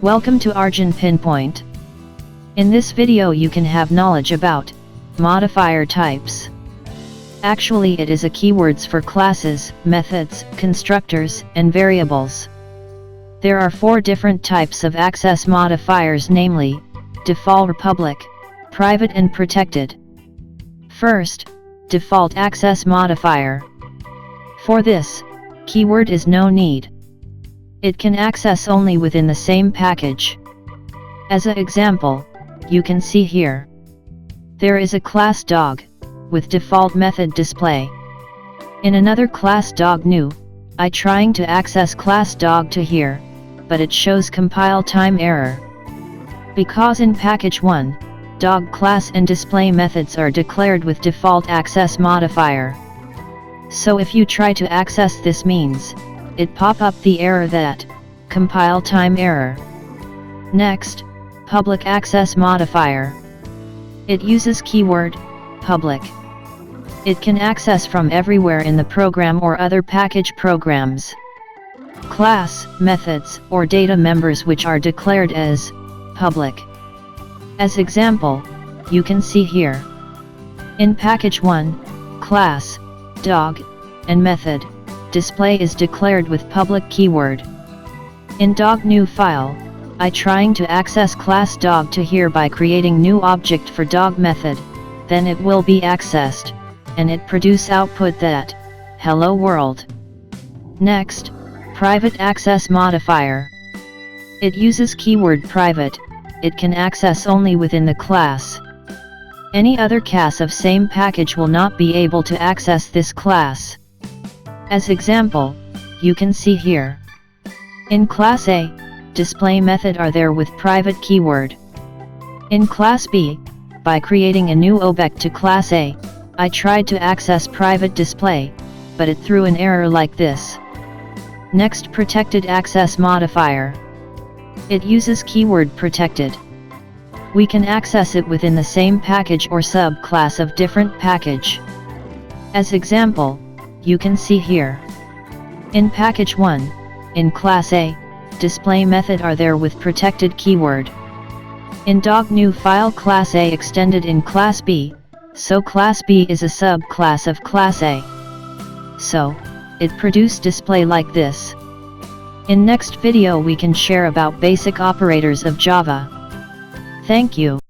Welcome to Arjun Pinpoint. In this video you can have knowledge about modifier types. Actually it is a keywords for classes, methods, constructors, and variables. There are 4 different types of access modifiers, namely, default, public, private and protected. First, default access modifier. For this, keyword is no need. It can access only within the same package. As an example, you can see here. There is a class dog, with default method display. In another class dog new, I trying to access class dog to here, but it shows compile time error. Because in package 1, dog class and display methods are declared with default access modifier. So if you try to access this means, it pop up the error that, compile time error. Next, public access modifier. It uses keyword, public. It can access from everywhere in the program or other package programs. Class, methods, or data members which are declared as, public. As example, you can see here. In package 1, class, dog, and method, display is declared with public keyword. In dog new file, I trying to access class dog to here by creating new object for dog method, then it will be accessed, and it produce output that, hello world. Next, private access modifier. It uses keyword private, it can access only within the class. Any other class of same package will not be able to access this class. As example, you can see here. In class A, display method are there with private keyword. In class B, by creating a new object to class A, I tried to access private display, but it threw an error like this. Next, protected access modifier. It uses keyword protected. We can access it within the same package or subclass of different package. As example, you can see here. In package 1, in class A, display method are there with protected keyword. In dog new file, class A extended in class B, so class B is a subclass of class A. So, it produced display like this. In next video we can share about basic operators of Java. Thank you.